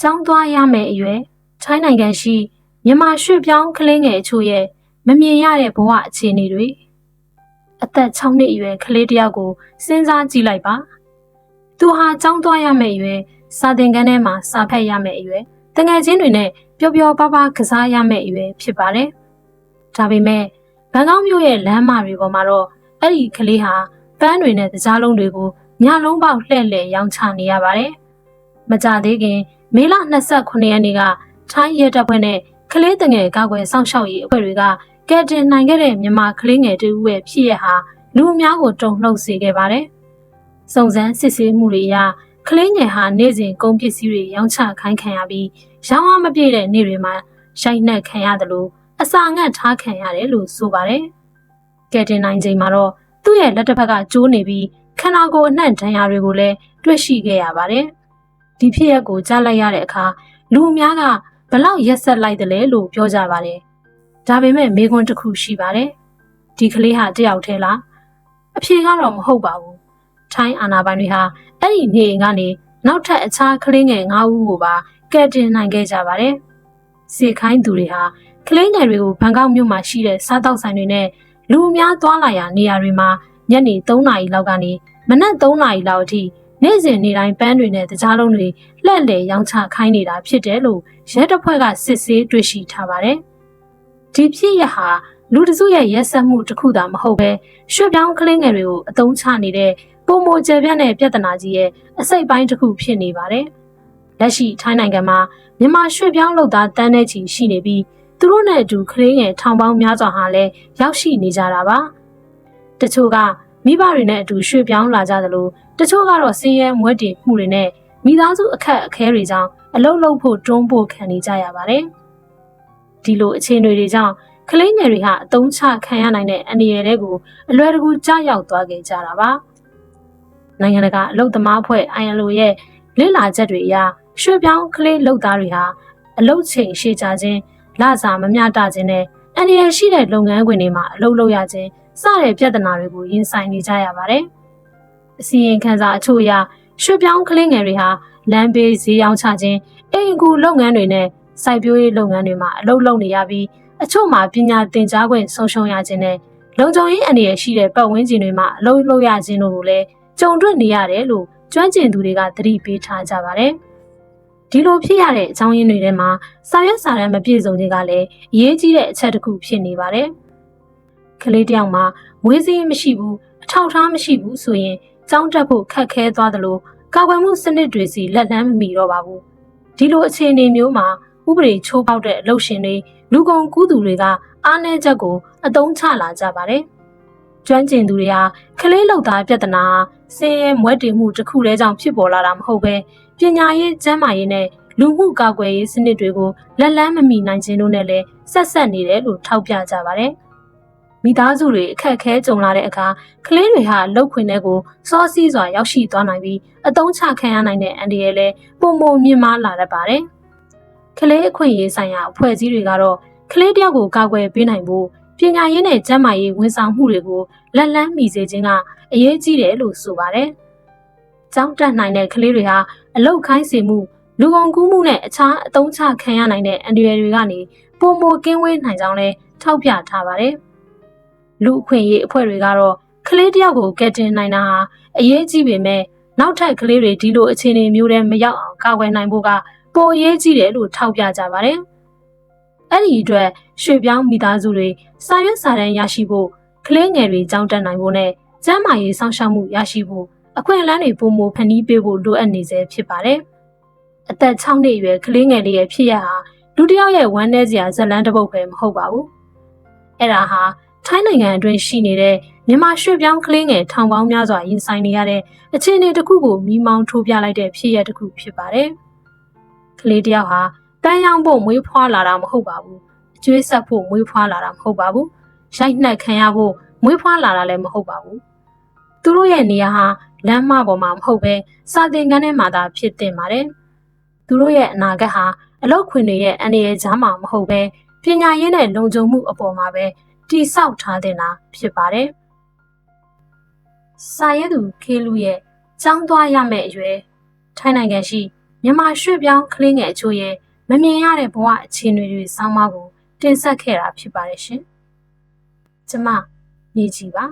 ကျောင်းသွားရမယ့်အရွယ်ထိုင်းနိုင်ငံရှိမြန်မာရွှေ့ပြောင်းကလေးငယ်အချို့ရဲ့မမြင်ရတဲ့ဘဝအခြေအနေတွေအသက်6နှစ်အရွယ်ကလေးတစ်ယောက်ကိုစဉ်းစားကြည့်လိုက်ပါသူဟာကျောင်းသွားရမယ့်အရွယ်စာသင်ခန်းထဲမှာစာဖတ်ရမယ့်အရွယ်တငယ်ချင်းတွေနဲ့ပျော်ပျော်ပါးပါးကစားရမယ့်အရွယ်ဖြစ်ပါတယ်ဒါပေမဲ့ဘန်ကောက်မြို့ရဲ့လမ်းမတွေပေါ်မှာတော့အဲ့ဒီကလေးဟာပန်းတွေနဲ့တကြားလုံးတွေကိုညလုံးပေါက်လှည့်လည်ရောင်းချနေရပါတယ်မကြသေးခင်မေလ29ရက်နေ့ကထိုင်းရဲတပ်ဖွဲ့နဲ့ကလေးတငယ်ကောက်ွယ်စောင့်ရှောက်ရေးအဖွဲ့တွေကကယ်တင်နိုင်ခဲ့တဲ့မြန်မာကလေးငယ်တို့ရဲ့ဖြစ်ရဟာလူအများကိုတုန်လှုပ်စေခဲ့ပါတယ်။စုံစမ်းစစ်ဆေးမှုတွေအရကလေးငယ်ဟာနေ့စဉ်ကုန်ပစ္စည်းတွေရောင်းချခိုင်းခံရပြီးရောင်းအားမပြည့်တဲ့နေ့တွေမှာရိုက်နှက်ခံရတယ်လို့အစာငတ်ထားခံရတယ်လို့ဆိုပါတယ်။ကယ်တင်နိုင်ချိန်မှာတော့သူ့ရဲ့လက်တစ်ဖက်ကကျိုးနေပြီးခန္ဓာကိုယ်အနှံ့ဒဏ်ရာတွေကိုလည်းတွေ့ရှိခဲ့ရပါတယ်။ဒီဖြစ်ရပ်ကိုကြားလိုက်ရတဲ့အခါလူအများကဘလောက်ရက်ဆက်လိုက်တယ်လဲလို့ပြောကြပါတယ်။ဒါပေမဲ့မေးခွန်းတစ်ခုရှိပါတယ်။ဒီကလေးဟာတယောက်တည်းလား။အဖြေကတော့မဟုတ်ပါဘူး။ထိုင်းအာဏာပိုင်တွေဟာအဲ့ဒီနေအိမ်ကနေနောက်ထပ်အခြားကလေးငယ်9ဦးကိုပါကယ်တင်နိုင်ခဲ့ကြပါတယ်။စေခိုင်းသူတွေဟာကလေးငယ်တွေကိုဘန်ကောက်မြို့မှာရှိတဲ့စားတောက်ဆိုင်တွေနဲ့လူအများသွားလာရာနေရာတွေမှာညနေ3နာရီလောက်ကနေမနက်3နာရီလောက်အထိနေ့စဉ်နေ့တိုင်းပန်းတွေနဲ့တကြားလုံးတွေလှည့်လည်ရောင်းချခိုင်းနေတာဖြစ်တယ်လို့ရဲတပ်ဖွဲ့ကစစ်ဆေးတွေ့ရှိထားပါတယ်။ဒီဖြစ်ရပ်ဟာလူတစုရဲ့ရက်စက်မှုတစ်ခုသာမဟုတ်ပဲရွှေ့ပြောင်းကလေးငယ်တွေကိုအသုံးချနေတဲ့ပုံမကျပြန့်တဲ့ပြဿနာကြီးရဲ့အစိတ်ပိုင်းတစ်ခုဖြစ်နေပါတယ်။လက်ရှိထိုင်းနိုင်ငံမှာမြန်မာရွှေ့ပြောင်းလုပ်သားတန်းတဲ့ချီရှိနေပြီးသူတို့နဲ့အတူကလေးငယ်ထောင်ပေါင်းများစွာဟာလည်းရောက်ရှိနေကြတာပါ။တချို့ကမိဘတွေနဲ့အတူရွှေ့ပြောင်းလာကြသလိုတချို့ကတော့ဆင်းရဲမွဲတေမှုတွေနဲ့မိသားစုအခက်အခဲတွေကြောင့်အလုပ်လုပ်ဖို့တွန်းပို့ခံနေကြရပါတယ်။ဒီလိုအခြေအနေတွေကြောင့်ကလေးငယ်တွေဟာအတုံးချခံရနိုင်တဲ့အနေအထားတွေကိုအလွယ်တကူကြားရောက်သွားခဲ့ကြတာပါ။နိုင်ငံတကာအလုပ်သမားအဖွဲ့ ILO ရဲ့လေ့လာချက်တွေအရရွှေ့ပြောင်းကလေးလုပ်သားတွေဟာအလုပ်ချိန်ရှည်ကြခြင်းလစာမမျှတခြင်းနဲ့အနေအထားရှိတဲ့လုပ်ငန်းခွင်တွေမှာအလုပ်လုပ်ရခြင်းစတဲ့ပြဿနာတွေကိုရင်ဆိုင်နေကြရပါတယ်။အစီရင်ခံစာအချို့အရရွှေ့ပြောင်းကလေးငယ်တွေဟာလမ်းဘေးဈေးရောင်းချခြင်းအိမ်အကူလုပ်ငန်းတွေနဲ့စိုက်ပျိုးရေးလုပ်ငန်းတွေမှာအလုပ်လုပ်နေရပြီးအချို့မှာပညာသင်ကြားခွင့်ဆုံးရှုံးရခြင်းနဲ့လုံခြုံရေးအနေနဲ့ရှိတဲ့ပတ်ဝန်းကျင်တွေမှာအလုပ်လုပ်ရခြင်းတို့ကိုလည်းကြုံတွေ့နေရတယ်လို့ကျွမ်းကျင်သူတွေကသတိပေးထားကြပါတယ်။ဒီလိုဖြစ်ရတဲ့အကြောင်းရင်းတွေထဲမှာစာရွက်စာတမ်းမပြည့်စုံခြင်းကလည်းအရေးကြီးတဲ့အချက်တစ်ခုဖြစ်နေပါတယ်။ကလေးတစ်ယောက်မှာမွေးစည်းမရှိဘူးအထောက်အထားမရှိဘူးဆိုရင်ကျောင်းတက်ဖို့ခက်ခဲသွားသလိုကာကွယ်မှုစနစ်တွေစီလက်လန်းမမီတော့ပါဘူးဒီလိုအခြေအနေမျိုးမှာဥပဒေချိုးဖောက်တဲ့အလုပ်ရှင်တွေလူကုန်ကူးသူတွေကအားနည်းချက်ကိုအသုံးချလာကြပါတယ်ကျွမ်းကျင်သူတွေဟာကလေးလုပ်သားပြဿနာဆင်းရဲမွဲတေမှုတစ်ခုတည်းကြောင့်ဖြစ်ပေါ်လာတာမဟုတ်ပဲပညာရေးကျန်းမာရေးနဲ့လူမှုကာကွယ်ရေးစနစ်တွေကိုလက်လန်းမမီနိုင်ခြင်းတို့နဲ့လည်းဆက်နေတယ်လို့ထောက်ပြကြပါတယ်မိသားစုတွေအခက်အခဲကြုံလာတဲ့အခါကလေးတွေဟာလှုပ်ခွင်တဲ့ကိုစောစီးစွာရောက်ရှိသွားနိုင်ပြီးအတုံးချခံရနိုင်တဲ့အန္တရာယ်လည်းပုံမမြင့်မားလာတတ်ပါတယ်။ကလေးအခွင့်အရေးဆိုင်ရာအဖွဲ့အစည်းတွေကတော့ကလေးတယောက်ကိုကာကွယ်ပေးနိုင်ဖို့ပညာရေးနဲ့ကျန်းမာရေးဝန်ဆောင်မှုတွေကိုလက်လန်းမီစေခြင်းကအရေးကြီးတယ်လို့ဆိုပါတယ်။ကျောင်းတက်နိုင်တဲ့ကလေးတွေဟာအလုတ်ခိုင်းစေမှုလူကုန်ကူးမှုနဲ့အခြားအတုံးချခံရနိုင်တဲ့အန္တရာယ်တွေကနေပုံမကင်းဝေးနိုင်ကြောင်းလည်းထောက်ပြထားပါတယ်။လူအခွင့်အရေးအဖွဲ့တွေကတော့ကလေးတယောက်ကိုကယ်တင်နိုင်တာဟာအရေးကြီးပေမဲ့နောက်ထပ်ကလေးတွေဒီလိုအခြေအနေမျိုးတွေမရောက်အောင်ကာကွယ်နိုင်ဖို့ကပိုအရေးကြီးတယ်လို့ထောက်ပြကြပါတယ်။အဲ့ဒီအတွက်ရွှေ့ပြောင်းမိသားစုတွေစာရွက်စာတမ်းရရှိဖို့ကလေးငယ်တွေကျောင်းတက်နိုင်ဖို့နဲ့ကျန်းမာရေးစောင့်ရှောက်မှုရရှိဖို့အခွင့်အလမ်းတွေပုံမဖန်တီးပေးဖို့လိုအပ်နေစေဖြစ်ပါတယ်။အသက်6နှစ်အရွယ်ကလေးငယ်လေးရဲ့ဖြစ်ရပ်ဟာလူတစ်ယောက်ရဲ့ဝမ်းနည်းစရာဇာတ်လမ်းတစ်ပုဒ်ပဲမဟုတ်ပါဘူး။အဲ့ဒါဟာထိုင်းနိုင်ငံအတွင်းရှိနေတဲ့မြန်မာရွှေ့ပြောင်းကလေးငယ်ထောင်ပေါင်းများစွာရင်ဆိုင်နေရတဲ့အခြေအနေတစ်ခုကိုမိမောင်းထိုးပြလိုက်တဲ့ဖြစ်ရပ်တစ်ခုဖြစ်ပါတယ်။ကလေးတယောက်ဟာတန်းရောင်းဖို့မွေးဖွားလာတာမဟုတ်ပါဘူး။အကျွေးဆက်ဖို့မွေးဖွားလာတာမဟုတ်ပါဘူး။ရိုက်နှက်ခံရဖို့မွေးဖွားလာတာလည်းမဟုတ်ပါဘူး။သူတို့ရဲ့နေရာဟာလမ်းမပေါ်မှာမဟုတ်ပဲစာသင်ခန်းထဲမှာသာဖြစ်တင်ပါတယ်။သူတို့ရဲ့အနာဂတ်ဟာအလောက်ခွင်တွေရဲ့အနေအထားမှာမဟုတ်ပဲပညာရေးနဲ့လုံခြုံမှုအပေါ်မှာပဲတိဆောက်ထားတဲ့နာဖြစ်ပါတယ်။စာရေးသူခေလူရဲ့ကျောင်းသွားရမယ့်အရွယ်ထိုင်းနိုင်ငံရှိ မြန်မာရွှေ့ပြောင်းကလေးငယ်အချို့ရဲ့မမြင်ရတဲ့ဘဝအခြေအနေတွေဆောင်းပါးကိုတင်ဆက်ခဲ့တာဖြစ်ပါတယ်ရှင်။ကျမနေကြည်ပါ